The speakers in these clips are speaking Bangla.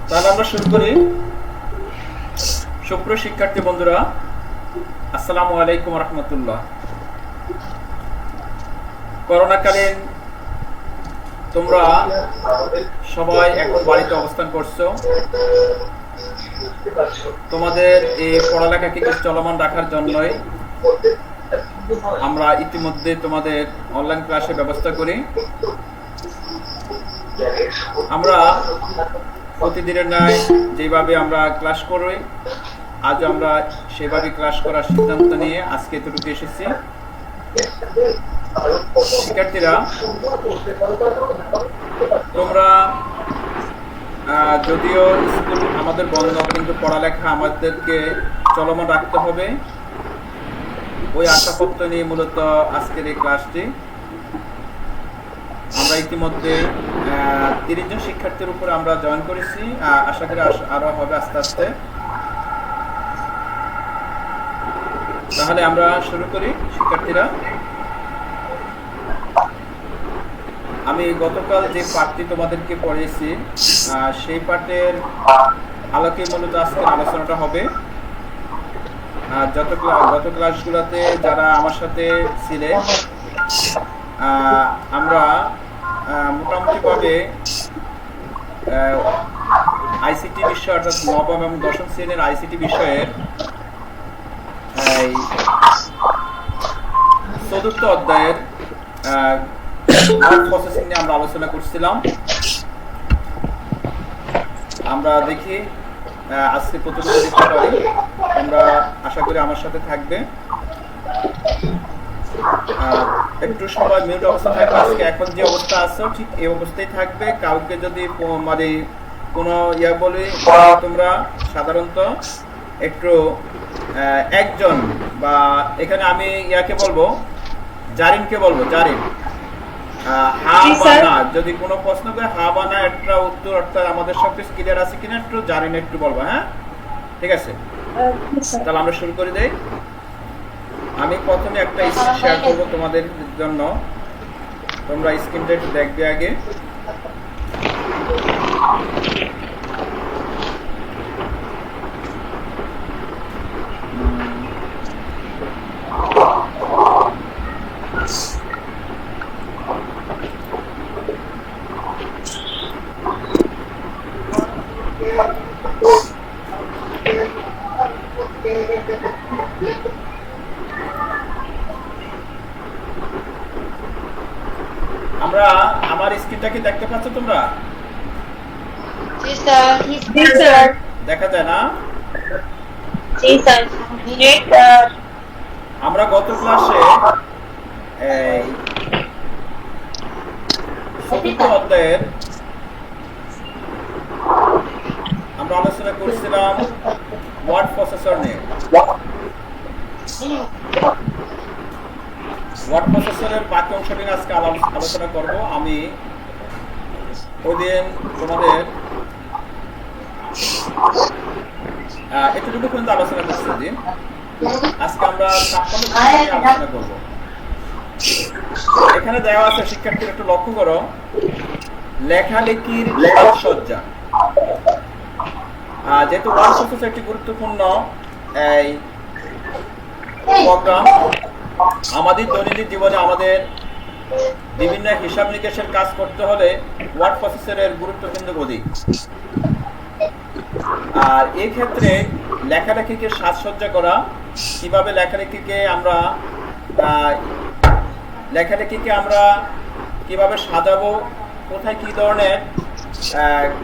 তাহলে আমরা শুরু করি। সুপ্রিয় শিক্ষার্থী বন্ধুরা, আসসালামু আলাইকুম রহমতুল্লাহ। করোনাকালীন তোমরা সবাই এখন বাড়িতে অবস্থান করছো। তোমাদের এই পড়ালেখাকে চলমান রাখার জন্যই আমরা ইতিমধ্যে তোমাদের অনলাইন ক্লাসের ব্যবস্থা করি। আমরা প্রতিদিনের ন্যায় যেভাবে আমরা ক্লাস করি, আজ আমরা সেভাবে ক্লাস করার সিদ্ধান্ত নিয়ে আজকে এতটুকু এসেছি। শিক্ষার্থীরা, তোমরা যদিও স্কুল আমাদের বন্ধ, কিন্তু পড়ালেখা আমাদেরকে চলমান রাখতে হবে। ওই আশাপত্র নিয়ে মূলত আজকের এই ক্লাসটি। আমরা ইতিমধ্যে 30 জন শিক্ষার্থীর উপরে আমরা জয়েন করেছি। আশা করি আরো হবে আস্তে আস্তে। তাহলে আমরা শুরু করি। শিক্ষার্থীরা, আমি গতকাল যে পাঠটি তোমাদেরকে পড়িয়েছি সেই পাঠের আলোকে মূলত আজকের আলোচনাটা হবে। গত ক্লাসগুলোতে যারা আমার সাথে ছিলেন, আমরা মোটামুটিভাবে আইসিটি বিষয়, অর্থাৎ নবম এবং দশম শ্রেণীর আইসিটি বিষয়ের চতুর্থ অধ্যায়ের প্রসেসিং নিয়ে আমরা আলোচনা করছিলাম। আমরা দেখি আজকে কতটুকু দেখতে পারি। তোমরা আশা করি আমার সাথে থাকবে। একটু সময় মিউট অবস্থা থাকবে। আজকে এখন যে অবস্থা আছে ঠিক এই অবস্থায় থাকবে। কাউকে যদি মানে কোনো বলি, তোমরা সাধারণত একটু একজন বা এখানে আমি বলবো, জারিনকে বলবো, জারিন হা বা না, যদি কোনো প্রশ্ন করে হা বা না একটা উত্তর, অর্থাৎ আমাদের সবকিছু ক্লিয়ার আছে কিনা একটু জারিন একটু বলবো। হ্যাঁ, ঠিক আছে। তাহলে আমরা শুরু করে দেই। আমি প্রথমে একটা স্ক্রিন শেয়ার করবো তোমাদের জন্য। তোমরা স্ক্রিনটা একটু দেখবে আগে। আমরা আমার স্ক্রিনটা কি দেখতে পাচ্ছ তোমরা? জি স্যার। জি স্যার। দেখা যায় না? জি স্যার। জি স্যার। আমরা গত ক্লাসে এই চতুর্থ অধ্যায়ের আমরা আলোচনা করছিলাম ওয়ার্ড প্রসেসর নিয়ে। ওয়ার্ড প্রসেসরের বাকি অংশটি আজকে আলোচনা করব। আমি ওই দিন তোমাদের এতটুকু পর্যন্ত আলোচনা করছি যে আজকে আমরা 56 নিয়ে আলোচনা করব। এখানে দেওয়া আছে, শিক্ষার্থীরা একটু লক্ষ্য করো, লেখালেখির সাজসজ্জা। যেহেতু ওয়ার্ড প্রসেসর একটি গুরুত্বপূর্ণ এই প্রোগ্রাম, আমাদের দৈনন্দিন জীবনে আমাদের বিভিন্ন হিসাব নিকেশের কাজ করতে হলে ওয়ার্ড প্রসেসরের গুরুত্ব কিন্তু অধিক। আর এই ক্ষেত্রে লেখালেখিকে সাজসজ্জা করা, কিভাবে লেখালেখিকে আমরা কিভাবে সাজাবো, কোথায় কি ধরনের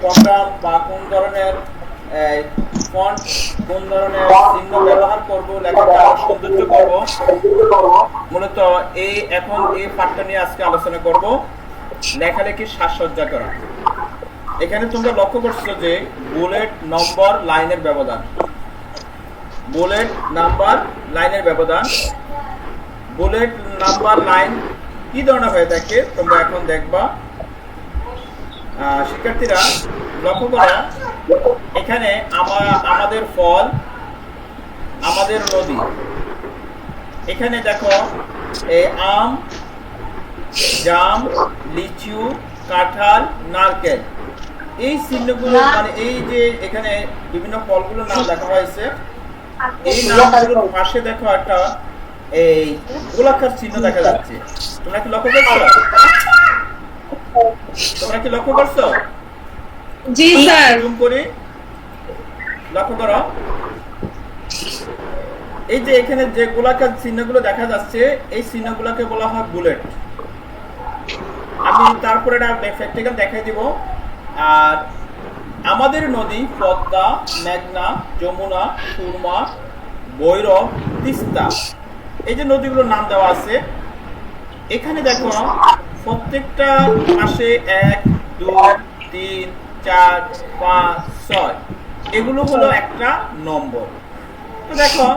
প্রোগ্রাম বা কোন ধরনের ফন্ট, কোন ধরনের চিহ্ন ব্যবহার করব, লেখাকে আরো সৌন্দর্য করব, মূলত এখন এই পাঠটা নিয়ে আজকে আলোচনা করব, লেখালেখির সাজসজ্জা করা। এখানে তোমরা লক্ষ্য করছো যে বুলেট নম্বর লাইনের ব্যবধান, বুলেট নাম্বার লাইনের ব্যবধান। বুলেট নাম্বার লাইন কি ধরনের হয়ে থাকে তোমরা এখন দেখবা। শিক্ষার্থীরা লক্ষ্য করো, এখানে আমাদের ফল, আমাদের নদী। এখানে দেখো এই আম, জাম, লিচু, কাঁঠাল, নারকেল, এই চিহ্নগুলো মানে এই যে এখানে বিভিন্ন ফলগুলোর নাম লেখা হয়েছে, এই নামগুলোর পাশে দেখো একটা এই গোলাকার চিহ্ন দেখা যাচ্ছে। তোমরা কি লক্ষ্য করছো? তোমরা কি লক্ষ্য করছো? জি স্যার। জুম করে লক্ষ্য করো। এই যে এখানে যে গোলাকার চিহ্নগুলো দেখা যাচ্ছে, এই চিহ্নগুলোকে বলা হয় বুলেট। আমি তারপরে এটা প্র্যাকটিক্যাল দেখাই দিব। আর আমাদের নদী পদ্মা, মেঘনা, যমুনা, সুরমা, ভৈরব, তিস্তা, এই যে নদীগুলোর নাম দেওয়া আছে, এখানে দেখো প্রত্যেকটা মাসে 1, 2, 3, 4, 5, 6 এগুলো হলো একটা নম্বর। তো দেখো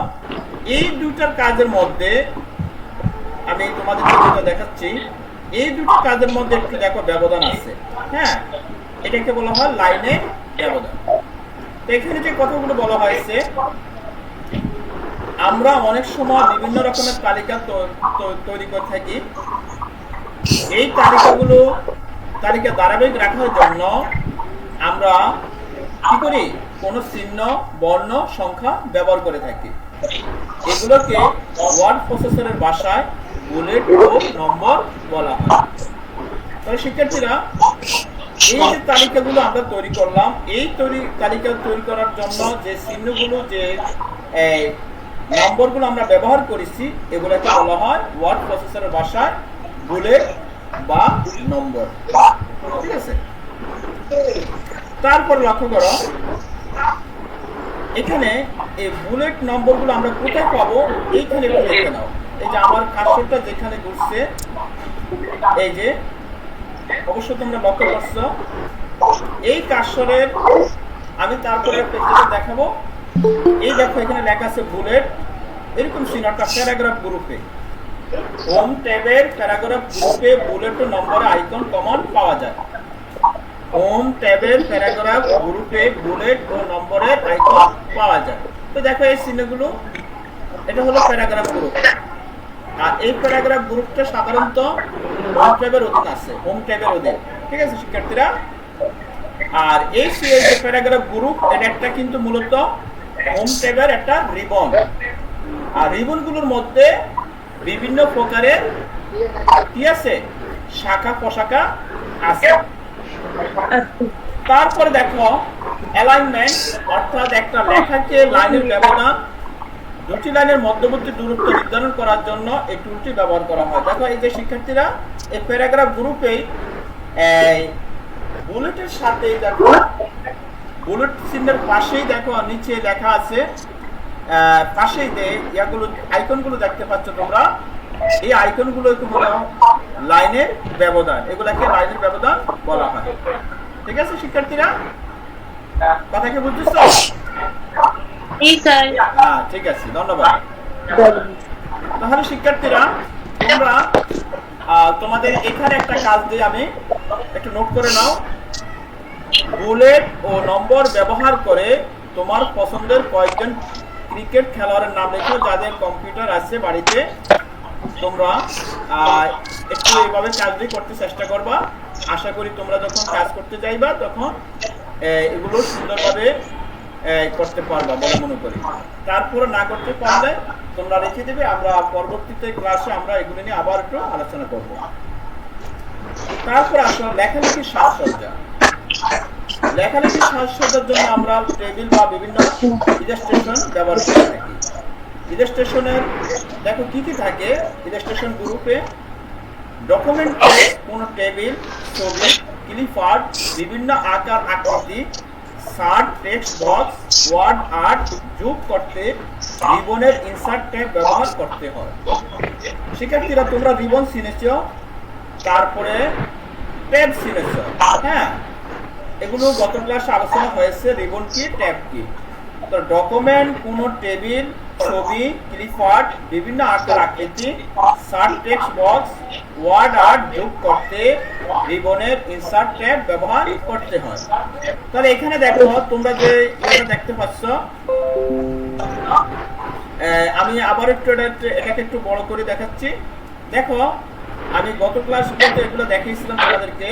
এই দুটার কাজের মধ্যে আমি তোমাদেরকে যেটা দেখাচ্ছি, এই দুটো কাজের মধ্যে একটু দেখো ব্যবধান আছে। হ্যাঁ, এটাকে বলা হয় লাইনের ব্যবধান। তো এখানে যে কথাগুলো বলা হয়েছে, আমরা অনেক সময় বিভিন্ন রকমের তালিকা তৈরি করে থাকি। এই তালিকা ধারাবাহিক রাখার জন্য আমরা কি করি? কোন চিহ্ন, বর্ণ, সংখ্যা ব্যবহার করে থাকি। এগুলোকে ওয়ার্ড প্রসেসরের ভাষায় বুলেট ও নম্বর বলা হয়। তবে শিক্ষার্থীরা, এই যে তালিকাগুলো আমরা তৈরি করলাম, এই তালিকা তৈরি করার জন্য যে চিহ্নগুলো, যে নম্বরগুলো আমরা ব্যবহার করেছি, এগুলোকে বলা হয় ওয়ার্ড প্রসেসরের ভাষায় বুলেট বা নম্বর। ঠিক আছে? তারপর লক্ষ্য করো, এখানে এই বুলেট নম্বরগুলো আমরা কোথায় পাবো? এইখানে একটু লিখে নাও। এই যে আমার কার্সরটা যেখানে ঘুরছে, এই যে অবশ্য তোমরা লক্ষ্য করছো, এই কার্সরের আমি তারপরে প্র্যাকটিক্যাল দেখাবো। এই দেখো এখানে লেখা আছে বুলেট, এরকম চিহ্নটা প্যারাগ্রাফ গ্রুপে, হোম ট্যাবের প্যারাগ্রাফ গ্রুপে বুলেট ও নম্বরের আইকন কমন পাওয়া যায়। হোম ট্যাবের প্যারাগ্রাফ গ্রুপে বুলেট ও নম্বরের আইকন পাওয়া যায়। তো দেখো এই চিহ্নগুলো, এটা হলো প্যারাগ্রাফ গ্রুপ। আর এই প্যারাগ্রাফ গ্রুপটা সাধারণত হোম ট্যাবের অধীন আছে, হোম ট্যাবের অধীন। ঠিক আছে শিক্ষার্থীরা? আর এই যে প্যারাগ্রাফ গ্রুপ, এটা একটা কিন্তু মূলত হোম ট্যাবের একটা রিবন। আর রিবনগুলোর মধ্যে বিভিন্ন প্রকারের কি আছে? শাখা প্রশাখা আছে। তারপরে দেখো অ্যালাইনমেন্ট, অর্থাৎ একটা লেখাকে লাইনের ব্যবধান, দুটি লাইনের মধ্যবর্তী দূরত্ব নির্ধারণ করার জন্য এই টুলটি ব্যবহার করা হয়। দেখো এই যে শিক্ষার্থীরা, এই প্যারাগ্রাফ গ্রুপেই বুলেটের সাথে দেখো, বুলেট চিহ্নের পাশেই দেখো নিচে লেখা আছে, পাশেই ইয়াগুলো আইকনগুলো দেখতে পাচ্ছ তোমরা, এই আইকনগুলো হলো লাইনের ব্যবধান। এগুলাকে লাইনের ব্যবধান বলা হয়। ঠিক আছে শিক্ষার্থীরা? কথা কি বুঝতেছো? হ্যাঁ, ঠিক আছে, ধন্যবাদ। তাহলে শিক্ষার্থীরা, তোমরা তোমাদের এখানে একটা কাজ দিয়ে আমি একটু নোট করে নাও। বুলেট ও নম্বর ব্যবহার করে তোমার পছন্দের কয়েকজন ক্রিকেট খেলোয়াড়ের নাম লেখো, যাদের কম্পিউটার আছে বাড়িতে। তোমরা একটু এইভাবে কাজটি করতে চেষ্টা করবা। আশা করি তোমরা যখন কাজ করতে যাইবা তখন এগুলো সুন্দরভাবে করতে পারবা বলে মনে করি। তারপরে না করতে পারলে তোমরা রেখে দেবে, আমরা পরবর্তীতে ক্লাসে আমরা এগুলো নিয়ে আবার একটু আলোচনা করব। তারপর আসলে লেখালেখির সাজসজ্জা। লেখালেখির সাজসজ্জার জন্য আমরা টেবিল বা বিভিন্ন ইলাস্ট্রেশন ব্যবহার করে থাকি। ইলাস্ট্রেশনের দেখো কি কি থাকে। ইলাস্ট্রেশন গ্রুপে ডকুমেন্টে কোনো টেবিল, ছবি, ক্লিপআর্ট, বিভিন্ন আকার আকৃতি, chart, text box, word art যোগ করতে রিবনের ইনসার্ট ট্যাব ব্যবহার করতে হয়। শিক্ষার্থীরা, তোমরা রিবন চিনেছো, তারপরে ট্যাব চিনেছো। হ্যাঁ, এগুলো গত ক্লাসে আলোচনা হয়েছে, রিবন কি, ট্যাব কি। তো ডকুমেন্ট, কোন টেবিল, ছবি, ক্লিপআর্ট, বিভিন্ন আকার আকৃতি, chart, text box, word art যোগ করতে রিবনের ইনসার্ট ট্যাব ব্যবহার করতে হয়। তাহলে এখানে দেখো তোমরা যে এটা দেখতে পাচ্ছ, আমি আবার একটু এটাকে একটু বড় করে দেখাচ্ছি। দেখো, আমি গত ক্লাসগুলোতে এগুলো দেখিয়েছিলাম তোমাদেরকে।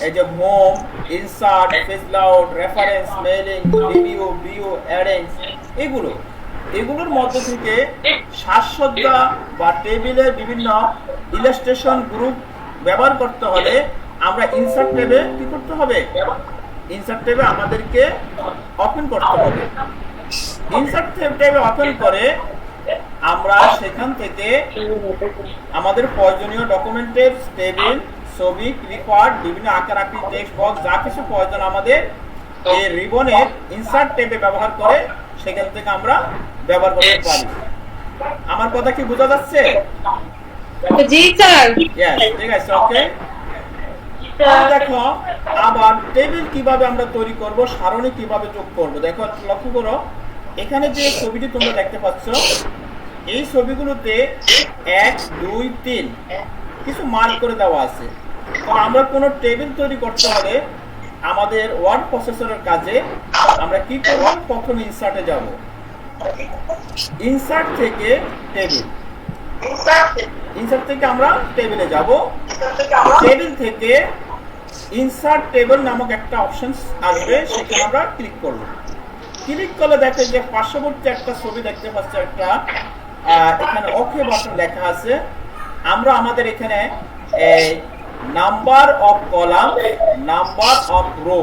এই যে home, insert, page layout, reference, mailing, review, view, arrange, এগুলোর মধ্যে থেকে সাজসজ্জা বা টেবিলের বিভিন্ন ইলাস্ট্রেশন গ্রুপ ব্যবহার করতে হলে আমরা ইনসার্ট ট্যাবে কি করতে হবে? ইনসার্ট ট্যাবে আমাদেরকে ওপেন করতে হবে। ইনসার্ট ট্যাবে ওপেন করে আমরা সেখান থেকে আমাদের প্রয়োজনীয় ডকুমেন্টের টেবিল, ছবি, ক্লিপআর্ট, বিভিন্ন আকার আকৃতি, টেক্সট বক্স, যা কিছু প্রয়োজন আমাদের এই রিবনের ইনসার্ট ট্যাবে ব্যবহার করে সেখান থেকে আমরা ব্যবহার করতে পারি। আমার কথা কি বোঝা যাচ্ছে? জি স্যার। ইয়েস, ঠিক আছে, ওকে। দেখো আবার টেবিল কিভাবে আমরা তৈরি করব, সারণী কিভাবে যোগ করব। দেখো, লক্ষ্য করো, এখানে যে ছবিটি তোমরা দেখতে পাচ্ছ, এই ছবিগুলোতে 1, 2, 3 কিছু মার্ক করে দেওয়া আছে। কারণ আমরা কোনো টেবিল তৈরি করতে হলে আমাদের ওয়ার্ড প্রসেসরের কাজে আমরা কি করব? প্রথমে ইনসার্টে যাব, ইনসার্ট থেকে টেবিল, ইনসার্ট থেকে আমরা টেবিলে যাব, টেবিল থেকে ইনসার্ট টেবিল নামক একটা অপশন আসবে, সেখানে আমরা ক্লিক করব। ক্লিক করলে দেখে যে পার্শ্ববর্তী একটা ছবি দেখতে পাচ্ছি, একটা এখানে ওকে বাটন লেখা আছে। আমরা আমাদের এখানে number of column, number of rho,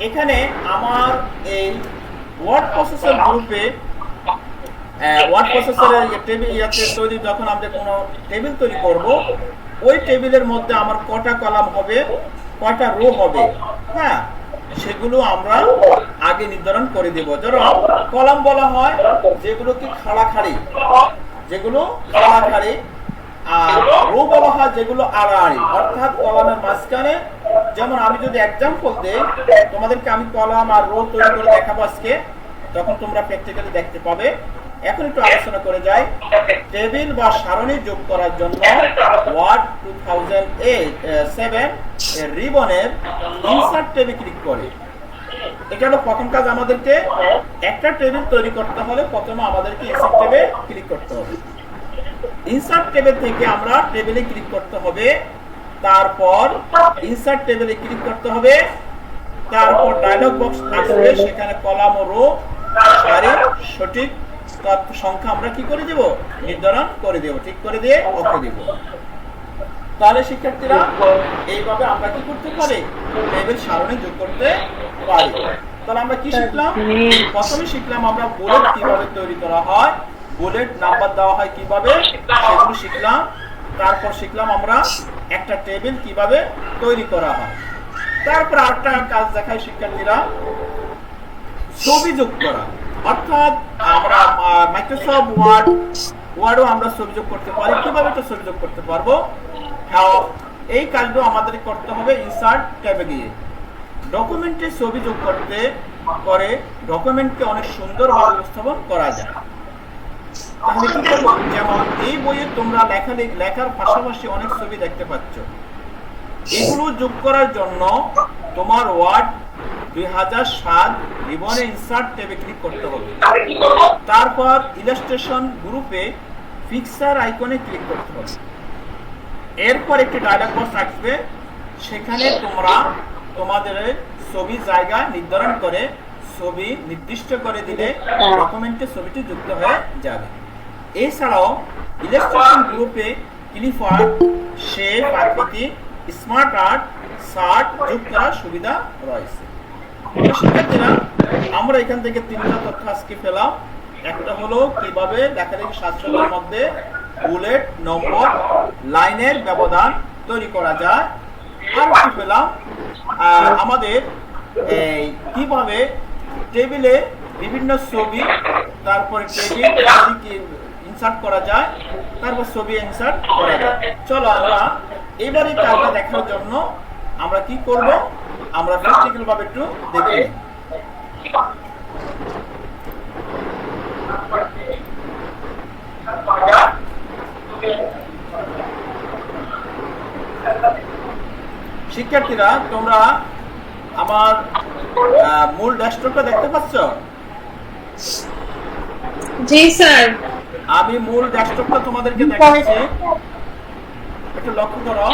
এখানে আমার এই ওয়ার্ড প্রসেসর গ্রুপে ওয়ার্ড প্রসেসরের টেবিল তৈরি, যখন আমরা কোনো টেবিল তৈরি করব, ওই টেবিলের মধ্যে আমার কটা কলাম হবে, কয়টা রো হবে, হ্যাঁ, সেগুলো আমরা আগে নির্ধারণ করে দেব। ধরো কলাম বলা হয় যেগুলো কি খাড়াখাড়ি, যেগুলো খাড়াখাড়ি, আর রো বলা হয় যেগুলো আড়াআড়ি, অর্থাৎ কলামের মাঝখানে। যেমন আমি যদি এক্সাম্পল দেই তোমাদেরকে, আমি কলাম আর রো তৈরি করে দেখাবো আজকে, তখন তোমরা প্র্যাকটিক্যালি দেখতে পাবে। এখন একটু আলোচনা করে যাই। টেবিল বা সারণী যোগ করার জন্য ওয়ার্ড 2007 রিবনের ইনসার্ট ট্যাবে ক্লিক করে, এটা হলো প্রথম কাজ। আমাদেরকে একটা টেবিল তৈরি করতে হলে প্রথমে আমাদেরকে ইনসার্ট ট্যাবে ক্লিক করতে হবে। ইনসার্ট টেবিল থেকে আমরা টেবিলে ক্লিক করতে হবে, তারপর ইনসার্ট টেবিলে ক্লিক করতে হবে, তারপর ডায়লগ বক্স আসবে, সেখানে কলাম ও রো, সারি, সঠিক তথ্য সংখ্যা আমরা কি করে দেব? নির্ধারণ করে দেব, ঠিক করে দিয়ে ওকে দেব। তাহলে শিক্ষার্থীরা এইভাবে আমরা কি করতে পারি? টেবিল সারণী যোগ করতে পারি। তাহলে আমরা কি শিখলাম? প্রথমে শিখলাম আমরা বুলেট কিভাবে তৈরি করা হয়, বুলেট নাম্বার দেওয়া হয় কিভাবে, সেগুলো শিখলাম। তারপর শিখলাম আমরা একটা টেবিল কিভাবে তৈরি করা হয়। তারপর আরেকটা কাজ দেখাই শিক্ষার্থীরা, ছবি যোগ করা। অর্থাৎ আমরা মাইক্রোসফট ওয়ার্ডও আমরা ছবি যোগ করতে পারি। কিভাবে তো ছবি যোগ করতে পারবো? হ্যাঁ, এই কাজটা আমাদের করতে হবে ইনসার্ট ট্যাবে গিয়ে। ডকুমেন্টে ছবি যোগ করতে করে ডকুমেন্টকে অনেক সুন্দরভাবে উপস্থাপন করা যায়। তাহলে কি করবো? যেমন এই বইয়ে তোমরা লেখার পাশাপাশি অনেক ছবি দেখতে পাচ্ছ। এগুলো যোগ করার জন্য তোমার ওয়ার্ড 2007 রিবনে ইনসার্ট ট্যাবে ক্লিক করতে হবে। তারপর ইলাস্ট্রেশন গ্রুপে পিকচার আইকনে ক্লিক করতে হবে। এরপর একটি ডায়লগ বক্স আসবে, সেখানে তোমরা তোমাদের ছবি জায়গা নির্ধারণ করে ছবি নির্দিষ্ট করে দিলে ডকুমেন্টে ছবিটি যুক্ত হয়ে যাবে। এছাড়াও ইলাস্ট্রেশন গ্রুপে ক্লিপ আর্ট, শেপ আকৃতি, স্মার্ট আর্ট, শার্ট যোগ করার সুবিধা রয়েছে। শিক্ষার্থীরা, আমরা এখান থেকে তিনটা তথ্য আজকে পেলাম। একটা হলো কিভাবে লেখালেখি সাজসজ্জার মধ্যে বুলেট, নম্বর, লাইনের ব্যবধান তৈরি করা যায়। আর কি পেলাম আমাদের কিভাবে টেবিলে বিভিন্ন ছবি, তারপরে টেবিল ইনসার্ট করা যায়, তারপর ছবি ইনসার্ট করা যায়। চলো আমরা এবারে কাজটা দেখার জন্য আমরা কি করব, আমরা প্র্যাকটিক্যাল ভাবে একটু দেখি। শিক্ষার্থীরা, তোমরা আমার মূল ডেস্কটপটা দেখতে পাচ্ছ? জি স্যার। আমি মূল ডেস্কটপটা তোমাদেরকে দেখাচ্ছি, একটু লক্ষ্য করো।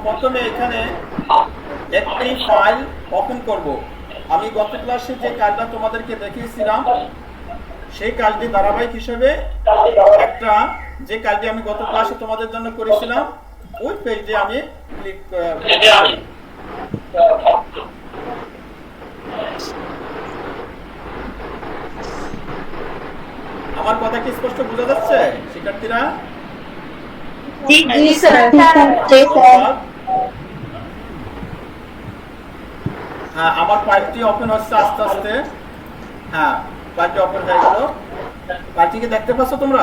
প্রথমে এখানে একটি ফাইল ওপেন করব। আমি গত ক্লাসে যে কাজটা তোমাদেরকে দেখিয়েছিলাম সেই কাজটি ধারাবাহিক হিসেবে একটা যে কাজটি আমি গত ক্লাসে তোমাদের জন্য করেছিলাম ওই পেজে আমি ক্লিক করি। আমার কথা কি স্পষ্ট বোঝা যাচ্ছে শিক্ষার্থীরা? জি জি স্যার। জি স্যার। হ্যাঁ, আমার ফাইলটি ওপেন হচ্ছে আস্তে আস্তে। হ্যাঁ, ফাইলটি ওপেন হয়ে গেল। ফাইলটি কি দেখতে পাচ্ছ তোমরা?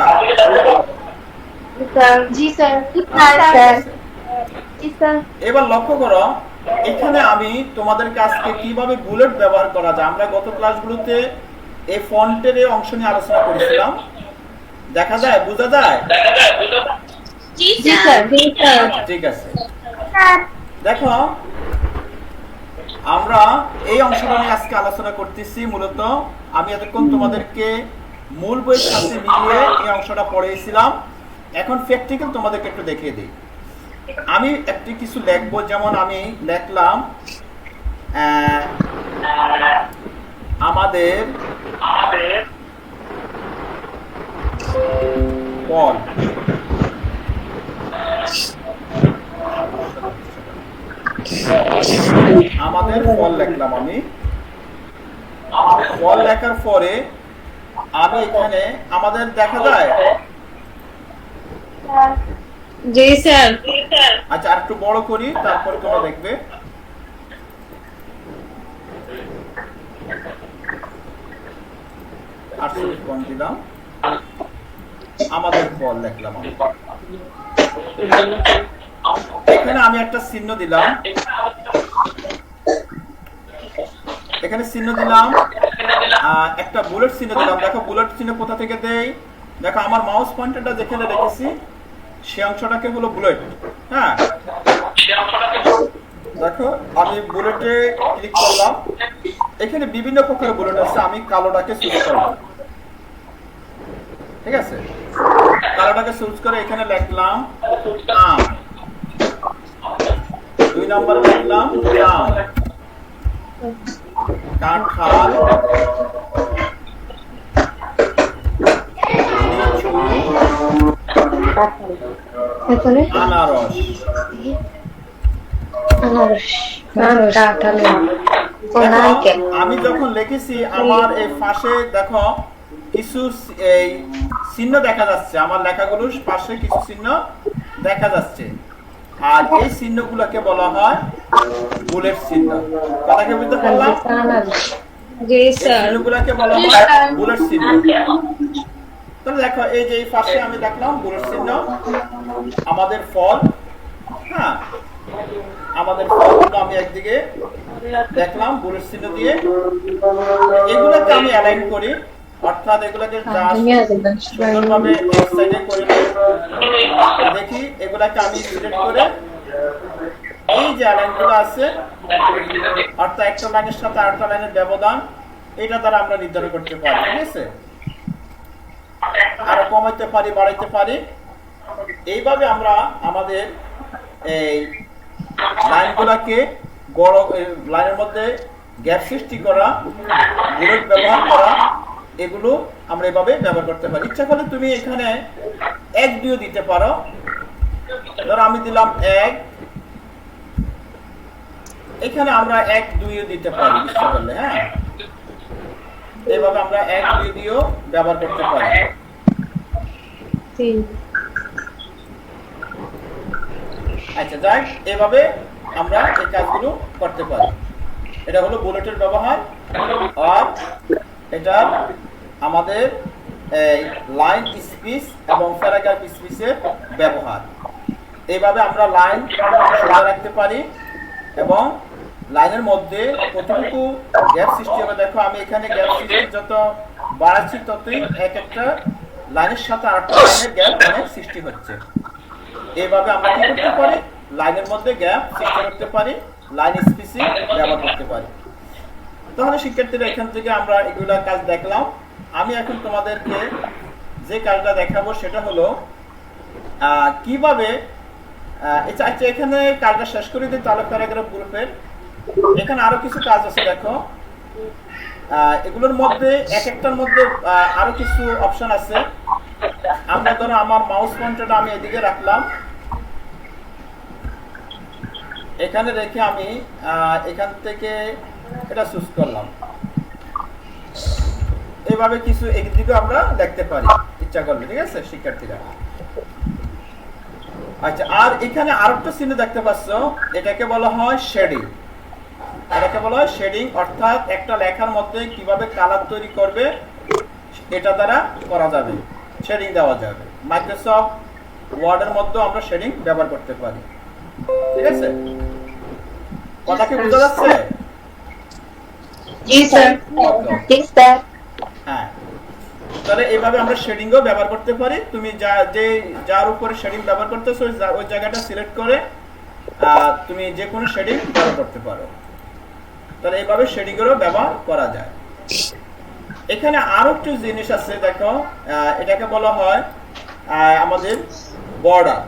জি স্যার। জি স্যার। এবার লক্ষ্য করো এখানে আমি তোমাদের কাছকে কিভাবে বুলেট ব্যবহার করা যায় আমরা গত ক্লাসগুলোতে এই ফন্টের এই অংশ নিয়ে আলোচনা করেছিলাম। দেখা যায়, বোঝা যায়? জি স্যার। জি স্যার। ঠিক আছে, দেখো আমরা এই অংশটা নিয়ে আজকে আলোচনা করতেছি। মূলত আমি এতক্ষণ তোমাদেরকে মূল বইয়ের সাথে মিলিয়ে এই অংশটা পড়িয়েছিলাম। এখন প্র্যাকটিক্যাল তোমাদেরকে একটু দেখিয়ে দিই। আমি একটি কিছু লিখবো, যেমন আমি লিখলাম আমাদের ফল। আমাদের ফল লিখলাম। আমি ফল লেখার পরে আমি এখানে আমাদের দেখা যায়। জি স্যার। আচ্ছা, আর একটু বড় করি তারপরে তোমরা দেখবে। দিলাম আমাদের ফল লিখলাম। এখানে আমি একটা চিহ্ন দিলাম, এখানে চিহ্ন দিলাম, একটা বুলেট চিহ্ন দিলাম। দেখো বুলেট চিহ্ন কোথা থেকে দেই, দেখো আমার মাউস পয়েন্টারটা যেখানে রেখেছি সে অংশটাকে হলো বুলেট। হ্যাঁ, দেখো আমি বুলেটে ক্লিক করলাম। এখানে বিভিন্ন প্রকারের বুলেট আছে, আমি কালোটাকে চুজ করলাম। ঠিক আছে, কালোটাকে চুজ করে এখানে লিখলাম আম। 2 নম্বরে লিখলাম আম, কাঁঠাল, আনারস। আমি যখন লিখেছি আমার এই পাশে দেখো কিছু এই চিহ্ন দেখা যাচ্ছে, আমার লেখাগুলোর পাশে কিছু চিহ্ন দেখা যাচ্ছে। আর এই চিহ্নগুলোকে বলা হয় বুলেট চিহ্ন। কথা কি বুঝতে পারলাম? জি স্যার। চিহ্নগুলোকে বলা হয় বুলেট চিহ্ন। তাহলে দেখো এই যে এই পাশে আমি দেখলাম বুলেট চিহ্ন, আমাদের ফল। হ্যাঁ, আমাদের ফলগুলো আমি একদিকে দেখলাম বুলেট চিহ্ন দিয়ে। এগুলোকে আমি অ্যালাইন করি, অর্থাৎ এগুলোকে সুন্দরভাবে এক সাইডে করে দেখি। এগুলাকে আমি সিলেক্ট করে এই যে লাইনগুলো আছে, অর্থাৎ একটা লাইনের সাথে আরেকটা লাইনের ব্যবধান, এটা দ্বারা আমরা নির্ধারণ করতে পারি। ঠিক আছে, আরো কমাইতে পারি, বাড়াইতে পারি। এইভাবে আমরা আমাদের এই লাইনগুলোকে বড়, লাইনের মধ্যে গ্যাপ সৃষ্টি করা, বুলেট ব্যবহার করা, এগুলো আমরা এভাবে ব্যবহার করতে পারি। ইচ্ছা করলে তুমি এখানে 1 2 দিতে পারো। ধরো আমি দিলাম 1, এখানে আমরা 1 2 দিতে পারি ইচ্ছা করলে। হ্যাঁ, এইভাবে আমরা 1 2 দিয়েও ব্যবহার করতে পারি। আচ্ছা, যাই এভাবে আমরা এই কাজগুলো করতে পারি। এটা হলো বুলেটের ব্যবহার। আর এটা আমাদের এই লাইন স্পেস এবং প্যারাগ্রাফ স্পেসের ব্যবহার। এইভাবে আমরা লাইন সোজা রাখতে পারি এবং লাইনের মধ্যে কতটুকু গ্যাপ সৃষ্টি হবে। দেখো আমি এখানে গ্যাপ সৃষ্টি যত বাড়াচ্ছি ততই এক একটা লাইনের সাথে আরেকটা লাইনের গ্যাপ অনেক সৃষ্টি হচ্ছে। এইভাবে আমরা কি করতে পারি, লাইনের মধ্যে গ্যাপ সৃষ্টি করতে পারি, লাইন স্পেসিং ব্যবহার করতে পারি। তাহলে শিক্ষার্থীরা এখান থেকে আমরা এগুলা কাজ দেখলাম। আমি এখন তোমাদেরকে যে কাজটা দেখাবো সেটা হলো কিভাবে আচ্ছা এখানে কাজটা শেষ করে দিই তাহলে প্যারাগ্রাফ গ্রুপের। এখানে আরো কিছু কাজ আছে দেখো, এগুলোর মধ্যে এক একটার মধ্যে আরো কিছু অপশন আছে। আমরা ধরো আমার মাউস পয়েন্টারটা আমি এদিকে রাখলাম, এখানে রেখে আমি এখান থেকে এটা চুজ করলাম। এভাবে কিছু একদিকে আমরা দেখতে পারি ইচ্ছা করলে, ঠিক আছে শিক্ষার্থীরা। আচ্ছা, আর এখানে আরেকটা চিহ্ন দেখতে পাচ্ছ, এটাকে বলা হয় শেডিং। এটাকে বলা হয় শেডিং, অর্থাৎ একটা লেখার মধ্যে কিভাবে কালার তৈরি করবে এটা দ্বারা করা যাবে, শেডিং দেওয়া যাবে। মাইক্রোসফট ওয়ার্ডের মধ্যে আমরা শেডিং ব্যবহার করতে পারি, ঠিক আছে? কথা কি বোঝা যাচ্ছে? জি স্যার। জি স্যার। হ্যাঁ, তাহলে এইভাবে আমরা শেডিংও ব্যবহার করতে পারি। তুমি যার উপরে শেডিং ব্যবহার করতেছো ওই জায়গাটা সিলেক্ট করে তুমি যে কোনো শেডিং ব্যবহার করতে পারো। তাহলে এইভাবে শেডিং এরও ব্যবহার করা যায়। এখানে আরো একটু জিনিস আছে দেখো, এটাকে বলা হয় আমাদের বর্ডার।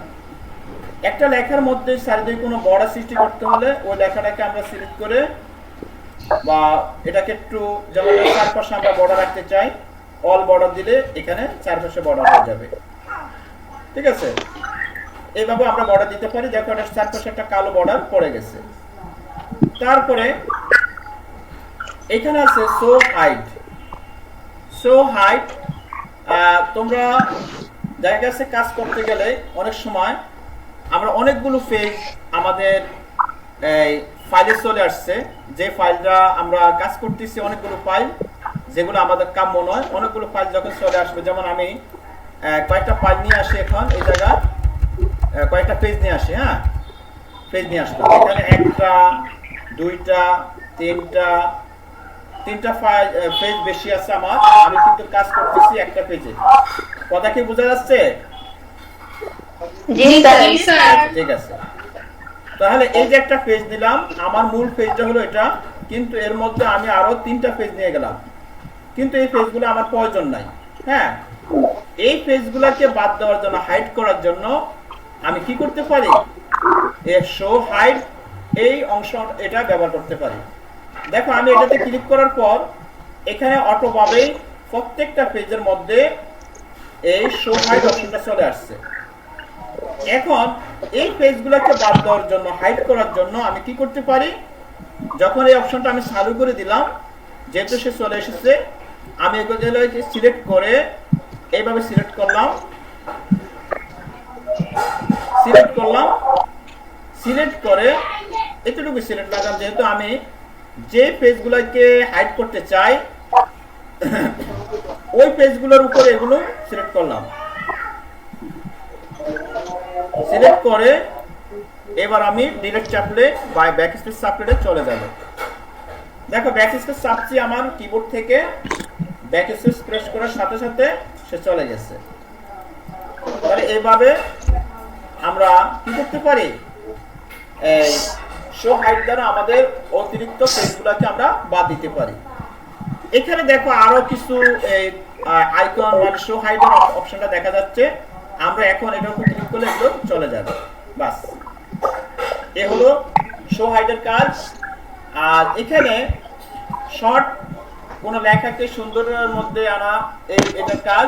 একটা লেখার মধ্যে চারিদিকে কোনো বর্ডার সৃষ্টি করতে হলে ওই লেখাটাকে আমরা সিলেক্ট করে বা এটাকে একটু যেমন চারপাশে আমরা বর্ডার রাখতে চাই, অল বর্ডার দিলে এখানে চারপাশে বর্ডার হয়ে যাবে, ঠিক আছে? এইভাবে আমরা বর্ডার দিতে পারি। দেখো এটা চারপাশে একটা কালো বর্ডার পড়ে গেছে। তারপরে এখানে আছে শো হাইড। শো হাইড, তোমরা যার কাছে কাজ করতে গেলে অনেক সময় আমরা অনেকগুলো পেজ আমাদের এই ফাইলে চলে আসছে, যে ফাইলটা আমরা কাজ করতেছি অনেকগুলো ফাইল যেগুলো আমাদের কাম্য নয়, অনেকগুলো ফাইল যখন চলে আসবে, যেমন আমি কয়েকটা ফাইল নিয়ে আসি এখন এই জায়গায়, কয়েকটা পেজ নিয়ে আসি। হ্যাঁ, পেজ নিয়ে আসলাম এখানে, একটা দুইটা তিনটা ফাইল পেজ বেশি আছে আমার, আমি কিন্তু কাজ করতেছি একটা পেজে। কথা কি বোঝা যাচ্ছে? জি স্যার। জি স্যার। ঠিক আছে, তাহলে এই যে একটা পেজ দিলাম, আমার মূল পেজটা হলো এটা, কিন্তু এর মধ্যে আমি আরো 3টা পেজ নিয়ে গেলাম, কিন্তু এই পেজগুলো আমার প্রয়োজন নাই। হ্যাঁ, এই পেজগুলোকে বাদ দেওয়ার জন্য, হাইড করার জন্য আমি কি করতে পারি, এই শো হাইড এই অংশ এটা ব্যবহার করতে পারি। দেখো আমি এটাতে ক্লিক করার পর এখানে অটোভাবেই প্রত্যেকটা পেজের মধ্যে এই শো হাইড অপশনটা চলে আসছে। এখন এই পেজগুলোকে বাদ দেওয়ার জন্য, হাইড করার জন্য আমি কি করতে পারি, যখন এই অপশনটা আমি চালু করে দিলাম, যেহেতু সে চলে এসেছে, আমি এগুলোকে সিলেক্ট করে এইভাবে সিলেক্ট করলাম, সিলেক্ট করে এতটুকু সিলেক্ট লাগাম, যেহেতু আমি যে পেজগুলোকে হাইড করতে চাই ওই পেজগুলোর উপরে এগুলো সিলেক্ট করলাম। সিলেক্ট করে এবার আমি ডিলিট চাপলে বা ব্যাকস্পেস চাপলে চলে যাব। দেখো ব্যাকস্পেস চাপছি আমার কিবোর্ড থেকে, ব্যাকস্পেস প্রেস করার সাথে সাথে সে চলে গেছে। তাহলে এইভাবে আমরা কি করতে পারি, এই শো হাইড দ্বারা আমাদের অতিরিক্ত পেজগুলোকে আমরা বাদ দিতে পারি। এখানে দেখো আরো কিছু আইকন মানে শো হাইডের অপশনটা দেখা যাচ্ছে, আমরা এখন এটার উপর ক্লিক করলে এগুলো চলে যাবে। বাস, এ হলো শো হাইডের কাজ। আর এখানে শর্ট কোনো লেখাকে সুন্দরের মধ্যে আনা এটার কাজ।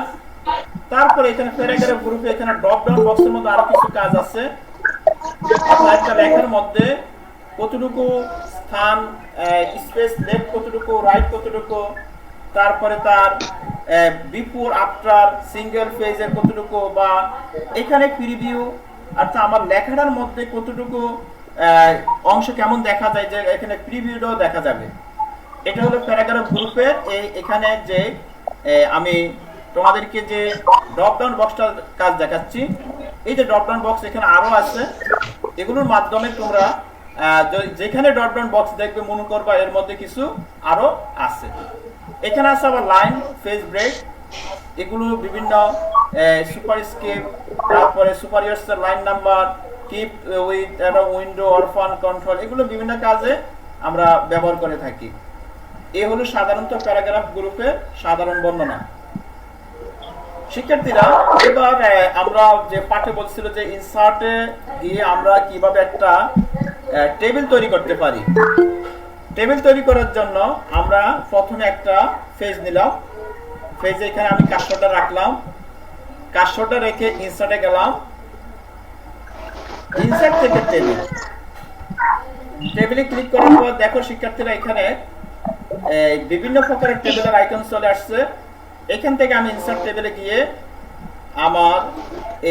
তারপরে এখানে প্যারাগ্রাফ গ্রুপে এখানে ড্রপ ডাউন বক্সের মধ্যে আরো কিছু কাজ আছে। একটা লেখার মধ্যে কতটুকু স্থান, স্পেস লেফট কতটুকু, রাইট কতটুকু, তারপরে তার বিফোর আফটার সিঙ্গেল পেজের কতটুকু, বা এখানে প্রিভিউ অর্থাৎ আমার লেখাটার মধ্যে কতটুকু অংশ কেমন দেখা যায়, যে এখানে প্রিভিউটাও দেখা যাবে। এটা হলো প্যারাগ্রাফ গ্রুপের এখানে যে আমি তোমাদেরকে যে ড্রপ ডাউন বক্সটার কাজ দেখাচ্ছি, এই যে ড্রপ ডাউন বক্স এখানে আরো আছে, এগুলোর মাধ্যমে তোমরা যেখানে ড্রপ ডাউন বক্স দেখবে মনে করবা এর মধ্যে কিছু আরো আছে। এখানে আছে আবার লাইন, পেজ ব্রেক, এগুলো বিভিন্ন সুপার স্কেপ, তারপরে সুপারিয়র্স line number, keep with window, orphan control, এগুলো বিভিন্ন কাজে আমরা ব্যবহার করে থাকি। এই হলো সাধারণত প্যারাগ্রাফ গ্রুপের সাধারণ বর্ণনা। শিক্ষার্থীরা এবার আমরা যে পাঠে বলছিল যে ইনসার্টে গিয়ে আমরা কিভাবে একটা টেবিল তৈরি করতে পারি। টেবিল তৈরি করার জন্য আমরা প্রথমে একটা পেজ নিলাম, পেজে এখানে আমি কার্সরটা রাখলাম, কার্সরটা রেখে ইনসার্টে গেলাম, ইনসার্ট থেকে টেবিল, টেবিলে ক্লিক করার পর দেখো শিক্ষার্থীরা এখানে বিভিন্ন প্রকারের টেবিলের আইকন চলে আসছে। এখান থেকে আমি ইনসার্ট টেবিলে গিয়ে আমার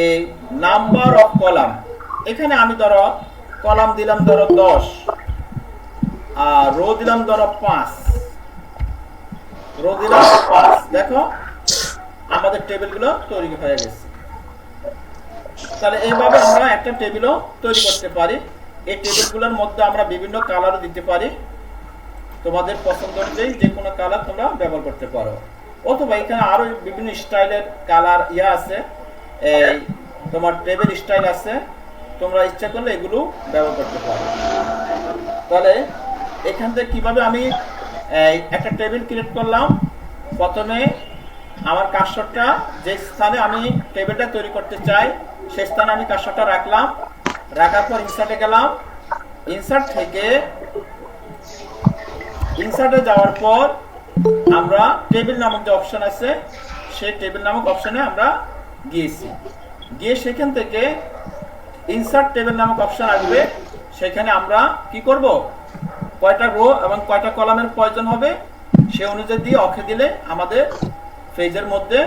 এই নাম্বার অফ কলাম, এখানে আমি ধরো কলাম দিলাম ধরো 10 আর রো দিলাম ধরো 5, রো দিলাম 5। দেখো আমাদের টেবিলগুলো তৈরি হয়ে গেছে। তাহলে এইভাবে আমরা একটা টেবিলও তৈরি করতে পারি। এই টেবিলগুলোর মধ্যে আমরা বিভিন্ন কালারও দিতে পারি, তোমাদের পছন্দ অনুযায়ী যে কোনো কালার তোমরা ব্যবহার করতে পারো, অথবা এখানে আরো বিভিন্ন স্টাইলের কালার আছে, এই তোমার টেবিল স্টাইল আছে, তোমরা ইচ্ছা করলে এগুলো ব্যবহার করতে পারো। তাহলে এখান থেকে কিভাবে আমি একটা টেবিল ক্রিয়েট করলাম, প্রথমে আমার কার্সরটা যে স্থানে আমি টেবিলটা তৈরি করতে চাই সেই স্থানে আমি কার্সরটা রাখলাম, রাখার পর ইনসার্টে গেলাম, ইনসার্ট থেকে ইনসার্টে যাওয়ার পর আমরা টেবিল নামক যে অপশন আছে সেই টেবিল নামক অপশনে আমরা গিয়েছি, গিয়ে সেখান থেকে ইনসার্ট টেবিল নামক অপশন আসবে, সেখানে আমরা কি করব, কয়টা রো এবং কয়টা কলামের প্রয়োজন হবে সে অনুযায়ী দিয়ে ওকে দিলে আমাদের পেজের মধ্যে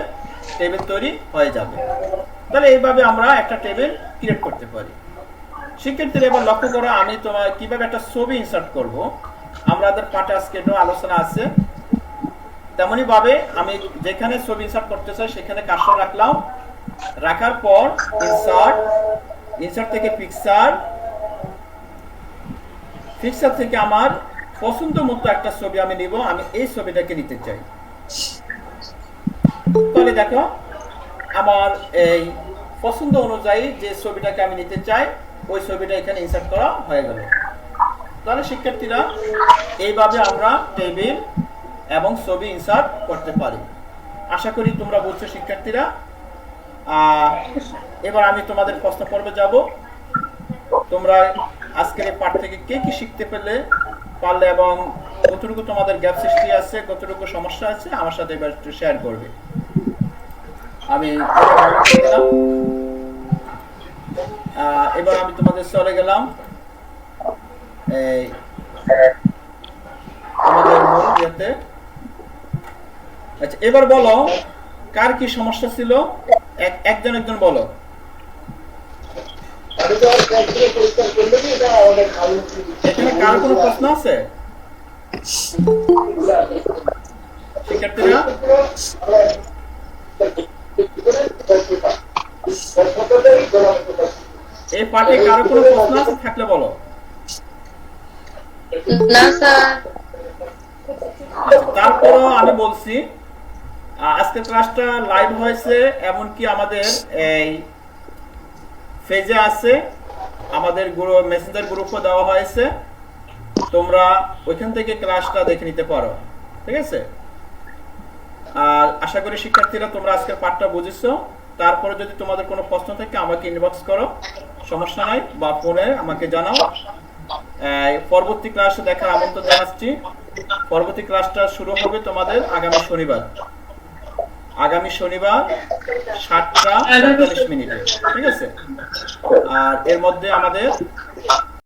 টেবিল তৈরি হয়ে যাবে। তাহলে এইভাবে আমরা একটা টেবিল ক্রিয়েট করতে পারি। শিক্ষার্থীরা এবার লক্ষ্য করো, আমি তোমার কিভাবে একটা ছবি ইনসার্ট করব আমাদের পাঠে আজকে একটু আলোচনা আছে। তেমনি ভাবে আমি যেখানে ছবি ইনসার্ট করতে চাই সেখানে কার্সর রাখলাম, রাখার পর ইনসার্ট, ইনসার্ট থেকে পিকচার, পিকচার থেকে আমার পছন্দ মতো একটা ছবি আমি নিব, আমি এই ছবিটাকে নিতে চাই। তাহলে দেখো আমার এই পছন্দ অনুযায়ী যে ছবিটাকে আমি নিতে চাই ওই ছবিটা এখানে ইনসার্ট করা হয়ে গেল। তাহলে শিক্ষার্থীরা এইভাবে আমরা টেবিল এবং ছবি ইনসার্ট করতে পারি। আশা করি তোমরা বুঝছো শিক্ষার্থীরা। এবার আমি তোমাদের প্রশ্ন পর্বে যাব। তোমরা আজকের এই পাঠ থেকে কে কি শিখতে পারলে এবং কতটুকু তোমাদের গ্যাপ সৃষ্টি আছে, কতটুকু সমস্যা আছে আমার সাথে এবার একটু শেয়ার করবে। আমি এবার আমি তোমাদের চলে গেলাম আমাদের মূল ইয়েতে। আচ্ছা এবার বলো কার কি সমস্যা ছিল, একজন একজন বলো। এখানে কার কোনো প্রশ্ন আছে শিক্ষার্থীরা? এই পাঠে কারো কোনো প্রশ্ন আছে থাকলে বলো। না স্যার। তারপরও আমি বলছি আজকের ক্লাসটা লাইভ হয়েছে, এমনকি আমাদের এই পেজে আছে, আমাদের মেসেঞ্জার গ্রুপও দেওয়া হয়েছে, তোমরা ওইখান থেকে ক্লাসটা দেখে নিতে পারো, ঠিক আছে? আর আশা করি শিক্ষার্থীরা তোমরা আজকের পাঠটা বুঝেছো। তারপরে যদি তোমাদের কোনো প্রশ্ন থাকে আমাকে ইনবক্স করো, সমস্যা নাই, বা ফোনে আমাকে জানাও। পরবর্তী ক্লাসে দেখার আমন্ত্রণ জানাচ্ছি। পরবর্তী ক্লাসটা শুরু হবে তোমাদের আগামী শনিবার, আগামী শনিবার 7টা 47 মিনিটে, ঠিক আছে? আর এর মধ্যে আমাদের